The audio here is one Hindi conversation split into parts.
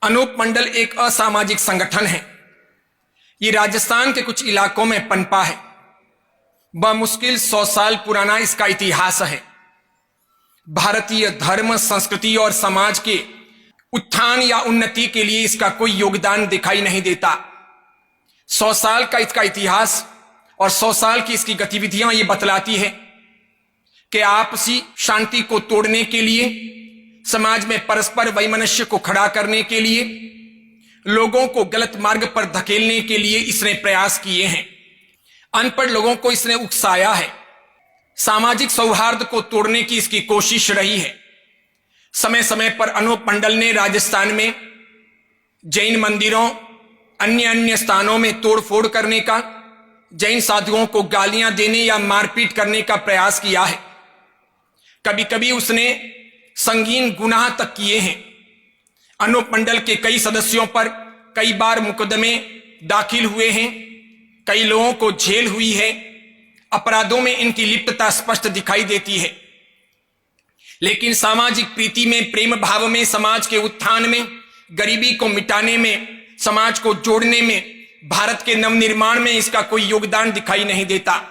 अनूप मंडल एक असामाजिक संगठन है। ये राजस्थान के कुछ इलाकों में पनपा है। बमुश्किल 100 साल पुराना इसका इतिहास है। भारतीय धर्म, संस्कृति और समाज के उत्थान या उन्नति के लिए इसका कोई योगदान दिखाई नहीं देता। 100 साल का इसका इतिहास और 100 साल की इसकी गतिविधियां ये बतलाती है कि आपसी शांति को तोड़ने के लिए, समाज में परस्पर वैमनस्य को खड़ा करने के लिए, लोगों को गलत मार्ग पर धकेलने के लिए इसने प्रयास किए हैं। अनपढ़ लोगों को इसने उकसाया है। सामाजिक सौहार्द को तोड़ने की इसकी कोशिश रही है। समय समय पर अनूप मंडल ने राजस्थान में जैन मंदिरों, अन्य स्थानों में तोड़फोड़ करने का, जैन साधुओं को गालियां देने या मारपीट करने का प्रयास किया है। कभी कभी उसने संगीन गुनाह तक किए हैं। अनूप मंडल के कई सदस्यों पर कई बार मुकदमे दाखिल हुए हैं। कई लोगों को जेल हुई है। अपराधों में इनकी लिप्तता स्पष्ट दिखाई देती है। लेकिन सामाजिक प्रीति में, प्रेम भाव में, समाज के उत्थान में, गरीबी को मिटाने में, समाज को जोड़ने में, भारत के नवनिर्माण में इसका कोई योगदान दिखाई नहीं देता।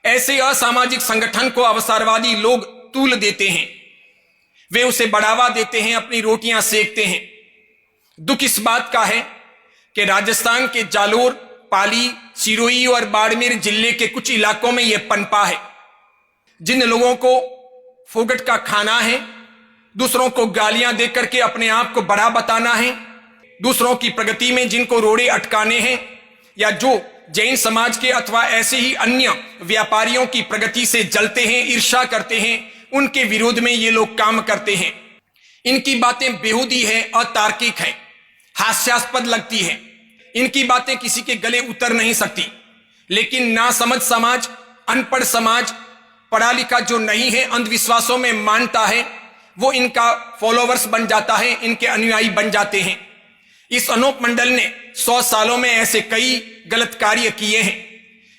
ऐसे असामाजिक संगठन को अवसरवादी लोग तूल देते हैं। वे उसे बढ़ावा देते हैं, अपनी रोटियां सेकते हैं। दुख इस बात का है कि राजस्थान के जालोर, पाली, सिरोही और बाड़मेर जिले के कुछ इलाकों में यह पनपा है। जिन लोगों को फोगट का खाना है, दूसरों को गालियां देकर के अपने आप को बड़ा बताना है, दूसरों की प्रगति में जिनको रोड़े अटकाने हैं, या जो जैन समाज के अथवा ऐसे ही अन्य व्यापारियों की प्रगति से जलते हैं, ईर्ष्या करते हैं, उनके विरोध में ये लोग काम करते हैं। इनकी बातें बेहूदी है, अतार्किक है, हास्यास्पद लगती है। इनकी बातें किसी के गले उतर नहीं सकती। लेकिन नासमझ समाज, अनपढ़ समाज, पढ़ा लिखा जो नहीं है, अंधविश्वासों में मानता है, वो इनका फॉलोवर्स बन जाता है, इनके अनुयायी बन जाते हैं। इस अनूप मंडल ने 100 सालों में ऐसे कई गलत कार्य किए हैं।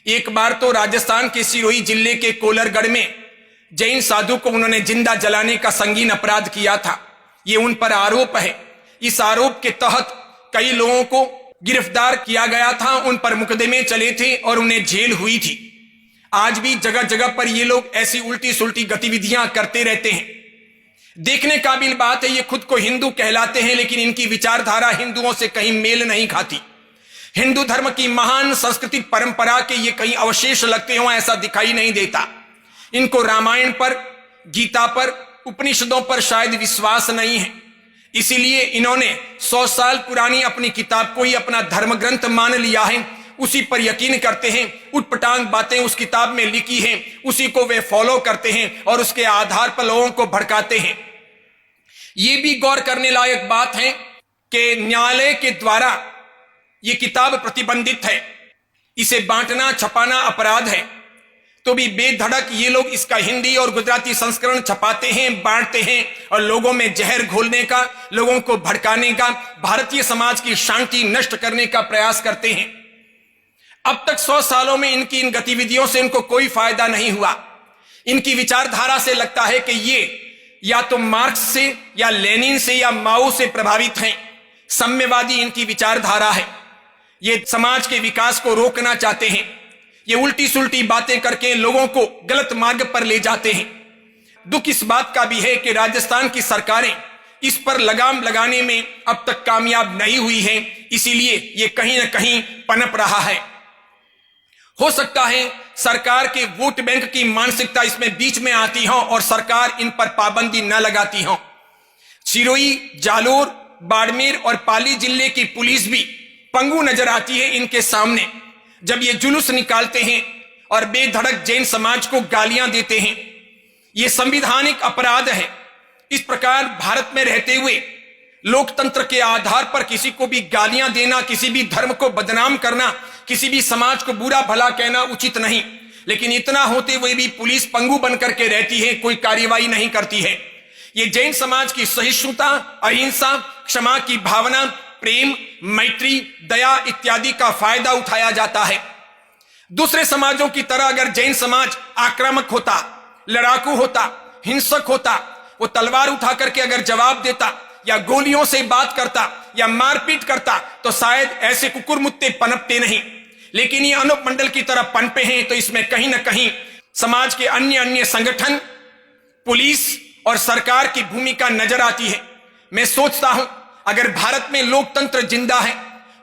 एक बार तो राजस्थान के सिरोही जिले के कोलरगढ़ में जैन साधु को उन्होंने जिंदा जलाने का संगीन अपराध किया था। ये उन पर आरोप है। इस आरोप के तहत कई लोगों को गिरफ्तार किया गया था, उन पर मुकदमे चले थे और उन्हें जेल हुई थी। आज भी जगह जगह पर ये लोग ऐसी उल्टी सुल्टी गतिविधियां करते रहते हैं। देखने काबिल बात है, ये खुद को हिंदू कहलाते हैं, लेकिन इनकी विचारधारा हिंदुओं से कहीं मेल नहीं खाती। हिंदू धर्म की महान सांस्कृतिक परंपरा के ये कहीं अवशेष लगते हो, ऐसा दिखाई नहीं देता। इनको रामायण पर, गीता पर, उपनिषदों पर शायद विश्वास नहीं है। इसीलिए इन्होंने 100 साल पुरानी अपनी किताब को ही अपना धर्म ग्रंथ मान लिया है। उसी पर यकीन करते हैं। उटपटांग बातें उस किताब में लिखी हैं, उसी को वे फॉलो करते हैं और उसके आधार पर लोगों को भड़काते हैं। यह भी गौर करने लायक बात है कि न्यायालय के द्वारा यह किताब प्रतिबंधित है। इसे बांटना, छपाना अपराध है, तो भी बेधड़क ये लोग इसका हिंदी और गुजराती संस्करण छपाते हैं, बांटते हैं और लोगों में जहर घोलने का, लोगों को भड़काने का, भारतीय समाज की शांति नष्ट करने का प्रयास करते हैं। अब तक 100 सालों में इनकी इन गतिविधियों से इनको कोई फायदा नहीं हुआ। इनकी विचारधारा से लगता है कि ये या तो मार्क्स से या लेनिन से या माओ से प्रभावित हैं। साम्यवादी इनकी विचारधारा है। ये समाज के विकास को रोकना चाहते हैं। ये उल्टी सुल्टी बातें करके लोगों को गलत मार्ग पर ले जाते हैं। दुख इस बात का भी है कि राजस्थान की सरकारें इस पर लगाम लगाने में अब तक कामयाब नहीं हुई हैं। इसीलिए ये कहीं ना कहीं पनप रहा है। हो सकता है सरकार के वोट बैंक की मानसिकता इसमें बीच में आती हो और सरकार इन पर पाबंदी न लगाती हो। सिरोही, जालोर, बाड़मेर और पाली जिले की पुलिस भी पंगु नजर आती है इनके सामने, जब ये जुलूस निकालते हैं और बेधड़क जैन समाज को गालियां देते हैं। यह संवैधानिक अपराध है। इस प्रकार भारत में रहते हुए लोकतंत्र के आधार पर किसी को भी गालियां देना, किसी भी धर्म को बदनाम करना, किसी भी समाज को बुरा भला कहना उचित नहीं। लेकिन इतना होते हुए भी पुलिस पंगु बनकर के रहती है, कोई कार्रवाई नहीं करती है। ये जैन समाज की सहिष्णुता, अहिंसा, क्षमा की भावना, प्रेम, मैत्री, दया इत्यादि का फायदा उठाया जाता है। दूसरे समाजों की तरह अगर जैन समाज आक्रामक होता, लड़ाकू होता, हिंसक होता, वो तलवार उठा करके अगर जवाब देता, या गोलियों से बात करता या मारपीट करता तो शायद ऐसे कुकुर मुत्ते पनपते नहीं, लेकिन ये अनूप मंडल की तरह पनपे हैं। तो इसमें कहीं ना कहीं समाज के अन्य संगठन, पुलिस और सरकार की भूमिका नजर आती है। मैं सोचता हूं अगर भारत में लोकतंत्र जिंदा है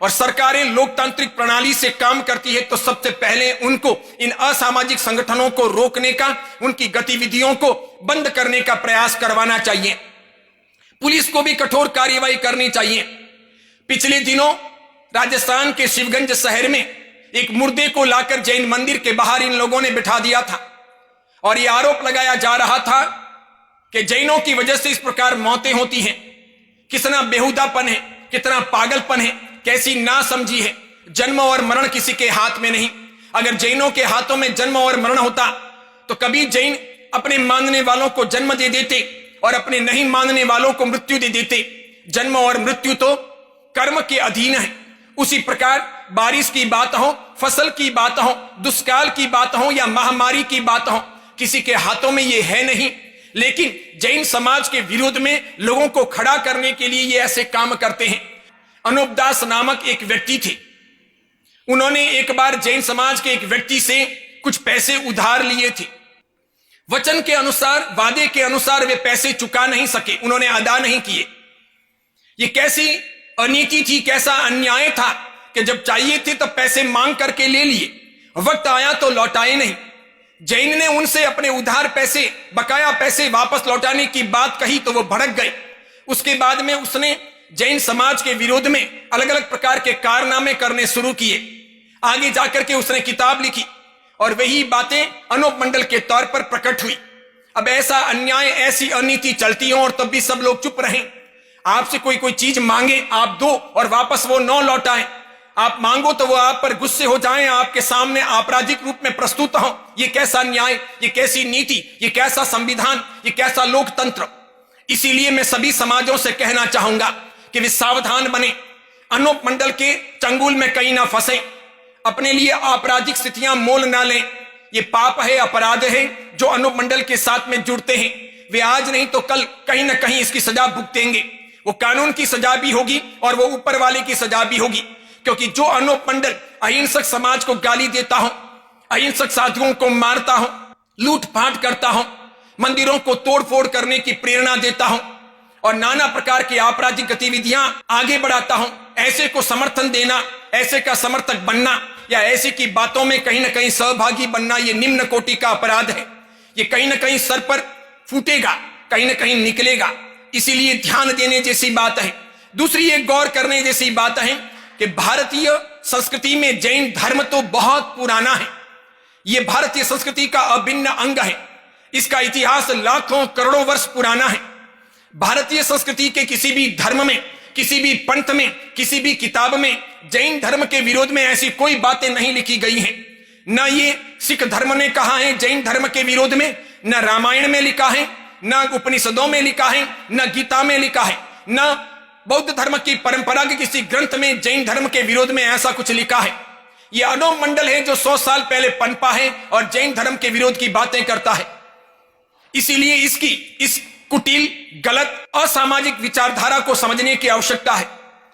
और सरकारें लोकतांत्रिक प्रणाली से काम करती है तो सबसे पहले उनको इन असामाजिक संगठनों को रोकने का, उनकी गतिविधियों को बंद करने का प्रयास करवाना चाहिए। पुलिस को भी कठोर कार्रवाई करनी चाहिए। पिछले दिनों राजस्थान के शिवगंज शहर में एक मुर्दे को लाकर जैन मंदिर के बाहर इन लोगों ने बिठा दिया था और यह आरोप लगाया जा रहा था कि जैनों की वजह से इस प्रकार मौतें होती हैं। कितना बेहुदापन है, कितना पागलपन है, कैसी नासमझी है। जन्म और मरण किसी के हाथ में नहीं। अगर जैनों के हाथों में जन्म और मरण होता तो कभी जैन अपने मानने वालों को जन्म दे देते और अपने नहीं मानने वालों को मृत्यु दे देते। जन्म और मृत्यु तो कर्म के अधीन है। उसी प्रकार बारिश की बात हो, फसल की बात हो, दुष्काल की बात हो या महामारी की बात हो, किसी के हाथों में ये है नहीं। लेकिन जैन समाज के विरोध में लोगों को खड़ा करने के लिए ये ऐसे काम करते हैं। अनूप दास नामक एक व्यक्ति थे। उन्होंने एक बार जैन समाज के एक व्यक्ति से कुछ पैसे उधार लिए थे। वचन के अनुसार, वादे के अनुसार वे पैसे चुका नहीं सके, उन्होंने अदा नहीं किए। ये कैसी अनीति थी, कैसा अन्याय था कि जब चाहिए थे तब पैसे मांग करके ले लिए, वक्त आया तो लौटाए नहीं। जैन ने उनसे अपने उधार पैसे, बकाया पैसे वापस लौटाने की बात कही तो वो भड़क गए। उसके बाद में उसने जैन समाज के विरोध में अलग अलग प्रकार के कारनामे करने शुरू किए। आगे जाकर के उसने किताब लिखी और वही बातें अनूप मंडल के तौर पर प्रकट हुई। अब ऐसा अन्याय, ऐसी अनीति चलती हो और तब भी सब लोग चुप रहें। आपसे कोई चीज मांगे, आप दो और वापस वो न लौटाएं। आप मांगो तो वो आप पर गुस्से हो जाएं, आपके सामने आपराधिक रूप में प्रस्तुत हो। ये कैसा न्याय, ये कैसी नीति, ये कैसा संविधान, ये कैसा लोकतंत्र। इसीलिए मैं सभी समाजों से कहना चाहूंगा कि वे सावधान बने, अनूप मंडल के चंगुल में कहीं ना फंसे, अपने लिए आपराधिक स्थितियां मोल ना लें। ये पाप है, अपराध है जो अनूप मंडल के साथ में जुड़ते हैं। वे आज नहीं तो कल कहीं ना कहीं इसकी सजा भुगतेंगे। वो कानून की सजा भी होगी और वो ऊपर वाले की सजा भी होगी, क्योंकि जो अनूप मंडल अहिंसक समाज को गाली देता हो, अहिंसक साधुओं को मारता हो, लूटपाट करता हो, मंदिरों को तोड़फोड़ करने की प्रेरणा देता हो और नाना प्रकार की आपराधिक गतिविधियां आगे बढ़ाता हो, ऐसे को समर्थन देना, ऐसे का समर्थक बनना या ऐसे की बातों में कहीं ना कहीं सहभागी बनना, यह निम्न कोटि का अपराध है। ये कहीं ना कहीं सर पर फूटेगा, कहीं ना कहीं निकलेगा। इसीलिए ध्यान देने जैसी बात है। दूसरी एक गौर करने जैसी बात है कि भारतीय संस्कृति में जैन धर्म तो बहुत पुराना है। यह भारतीय संस्कृति का अभिन्न अंग है। इसका इतिहास लाखों करोड़ों वर्ष पुराना है। भारतीय संस्कृति के किसी भी धर्म में, किसी भी पंथ में, किसी भी किताब में जैन धर्म के विरोध में ऐसी कोई बातें नहीं लिखी गई हैं। न ये सिख धर्म ने कहा है जैन धर्म के विरोध में, न रामायण में लिखा है, न उपनिषदों में लिखा है, न गीता में लिखा है, न बौद्ध धर्म की परंपरा के किसी ग्रंथ में जैन धर्म के विरोध में ऐसा कुछ लिखा है। यह अनूप मंडल है जो 100 साल पहले पनपा है और जैन धर्म के विरोध की बातें करता है। इसीलिए इसकी इस कुटिल, गलत, असामाजिक विचारधारा को समझने की आवश्यकता है।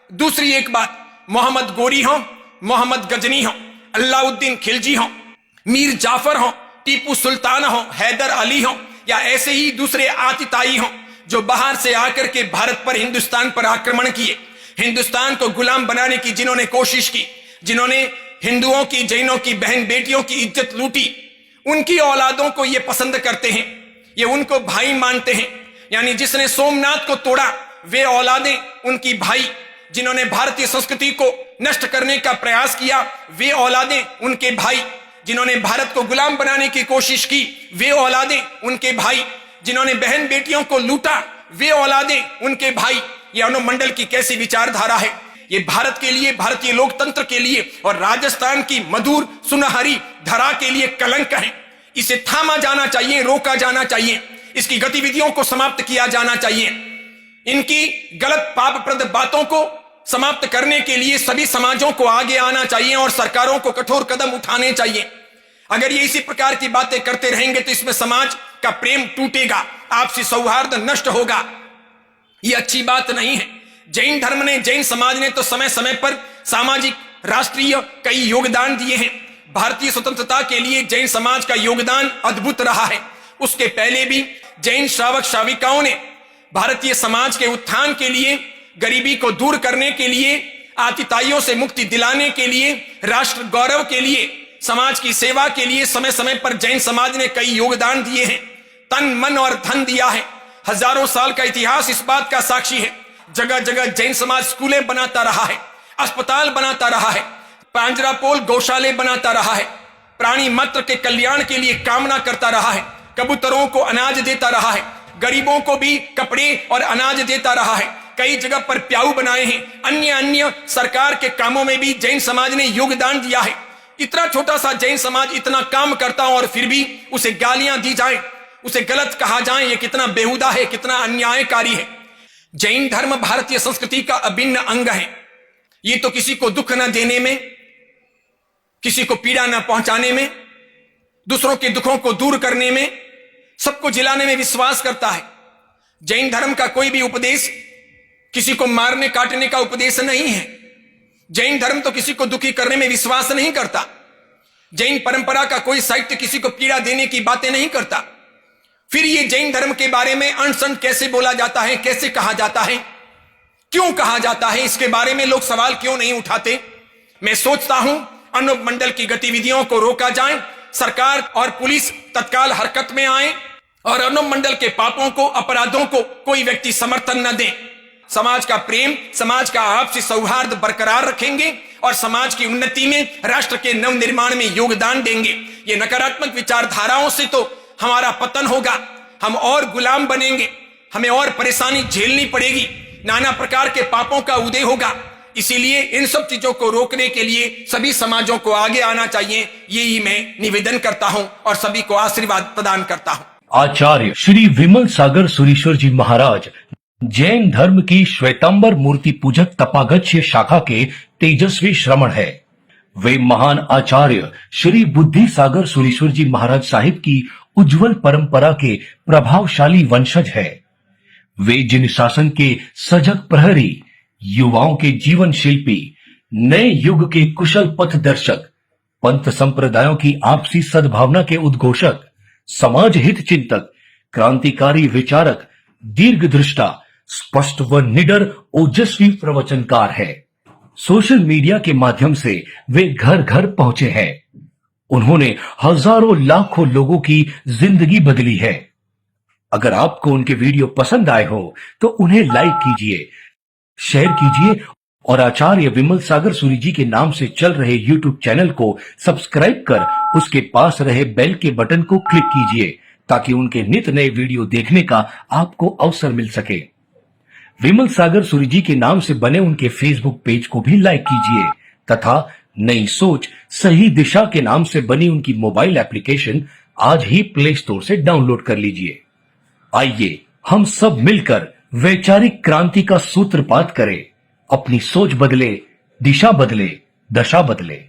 दूसरी एक बात, मोहम्मद गोरी हो, मोहम्मद गजनी हो, अलाउद्दीन खिलजी हो, मीर जाफर हो, टीपू सुल्तान हो, हैदर अली हो या ऐसे ही दूसरे आतिताई हो जो बाहर से आकर के भारत पर, हिंदुस्तान पर आक्रमण किए, हिंदुस्तान को गुलाम बनाने की जिन्होंने कोशिश की, जिन्होंने हिंदुओं की, जैनों की बहन बेटियों की इज्जत लूटी, उनकी औलादों को ये पसंद करते हैं, ये उनको भाई मानते हैं। यानी जिसने सोमनाथ को तोड़ा वे औलादें उनकी भाई, जिन्होंने भारतीय संस्कृति को नष्ट करने का प्रयास किया वे औलादें उनके भाई, जिन्होंने भारत को गुलाम बनाने की कोशिश की वे औलादें उनके भाई, जिन्होंने बहन बेटियों को लूटा वे औलादें उनके भाई। ये अनूप मंडल की कैसी विचारधारा है। ये भारत के लिए, भारतीय लोकतंत्र के लिए और राजस्थान की मधुर सुनहरी धरा के लिए कलंक है। इसे थामा जाना चाहिए, रोका जाना चाहिए, इसकी गतिविधियों को समाप्त किया जाना चाहिए। इनकी गलत पापप्रद बातों को समाप्त करने के लिए सभी समाजों को आगे आना चाहिए और सरकारों को कठोर कदम उठाने चाहिए। अगर ये इसी प्रकार की बातें करते रहेंगे तो इसमें समाज का प्रेम टूटेगा, आपसी सौहार्द नष्ट होगा। ये अच्छी बात नहीं है। जैन धर्म ने, जैन समाज ने तो समय समय पर सामाजिक, राष्ट्रीय कई योगदान दिए हैं। भारतीय स्वतंत्रता के लिए जैन समाज का योगदान अद्भुत रहा है। उसके पहले भी जैन श्रावक श्राविकाओं ने भारतीय समाज के उत्थान के लिए, गरीबी को दूर करने के लिए, आतिताइयों से मुक्ति दिलाने के लिए, राष्ट्र गौरव के लिए, समाज की सेवा के लिए समय समय पर जैन समाज ने कई योगदान दिए हैं। तन, मन और धन दिया है। हजारों साल का इतिहास इस बात का साक्षी है। जगह जगह जैन समाज स्कूलें बनाता रहा है, अस्पताल बनाता रहा है, पांजरापोल गौशाले बनाता रहा है, प्राणी मात्र के कल्याण के लिए कामना करता रहा है, कबूतरों को अनाज देता रहा है, गरीबों को भी कपड़े और अनाज देता रहा है। कई जगह पर प्याऊ बनाए हैं। अन्य अन्य सरकार के कामों में भी जैन समाज ने योगदान दिया है। इतना छोटा सा जैन समाज इतना काम करता और फिर भी उसे गालियां दी जाए, उसे गलत कहा जाए, यह कितना बेहुदा है, कितना अन्यायकारी है। जैन धर्म भारतीय संस्कृति का अभिन्न अंग है। ये तो किसी को दुख न देने में, किसी को पीड़ा न पहुंचाने में, दूसरों के दुखों को दूर करने में, सबको जिलाने में विश्वास करता है। जैन धर्म का कोई भी उपदेश किसी को मारने काटने का उपदेश नहीं है। जैन धर्म तो किसी को दुखी करने में विश्वास नहीं करता। जैन परंपरा का कोई साहित्य किसी को पीड़ा देने की बातें नहीं करता। फिर ये जैन धर्म के बारे में अनशन कैसे बोला जाता है, कैसे कहा जाता है, क्यों कहा जाता है, इसके बारे में लोग सवाल क्यों नहीं उठाते? मैं सोचता हूं अनुमंडल की गतिविधियों को रोका जाए, सरकार और पुलिस तत्काल हरकत में आए और अनुमंडल के पापों को, अपराधों को कोई व्यक्ति समर्थन न दे। समाज का प्रेम, समाज का आपसी सौहार्द बरकरार रखेंगे और समाज की उन्नति में, राष्ट्र के नवनिर्माण में योगदान देंगे। ये नकारात्मक विचारधाराओं से तो हमारा पतन होगा, हम और गुलाम बनेंगे, हमें और परेशानी झेलनी पड़ेगी, नाना प्रकार के पापों का उदय होगा। इसीलिए इन सब चीजों को रोकने के लिए सभी समाजों को आगे आना चाहिए, यही मैं निवेदन करता हूं और सभी को आशीर्वाद प्रदान करता हूं। आचार्य श्री विमल सागर सुरीश्वर जी महाराज जैन धर्म की श्वेतांबर मूर्ति पूजक तपागच्य शाखा के तेजस्वी श्रमण है। वे महान आचार्य श्री बुद्धि सागर सुरीश्वर जी महाराज साहिब की उज्जवल परंपरा के प्रभावशाली वंशज है। वे जिन शासन के सजग प्रहरी, युवाओं के जीवन शिल्पी, नए युग के कुशल पथ दर्शक, पंथ संप्रदायों की आपसी सद्भावना के उद्घोषक, समाज हित चिंतक, क्रांतिकारी विचारक, दीर्घदृष्टा, स्पष्ट व निडर ओजस्वी प्रवचनकार है। सोशल मीडिया के माध्यम से वे घर घर पहुंचे हैं। उन्होंने हजारों लाखों लोगों की जिंदगी बदली है। अगर आपको उनके वीडियो पसंद आए हो तो उन्हें लाइक कीजिए, शेयर कीजिए और आचार्य विमल सागर सूरी जी के नाम से चल रहे यूट्यूब चैनल को सब्सक्राइब कर उसके पास रहे बेल के बटन को क्लिक कीजिए ताकि उनके नित नए वीडियो देखने का आपको अवसर मिल सके। विमल सागर सूरी जी के नाम से बने उनके फेसबुक पेज को भी लाइक कीजिए तथा नई सोच सही दिशा के नाम से बनी उनकी मोबाइल एप्लीकेशन आज ही प्ले स्टोर से डाउनलोड कर लीजिए। आइए हम सब मिलकर वैचारिक क्रांति का सूत्रपात करें। अपनी सोच बदले, दिशा बदले, दशा बदले।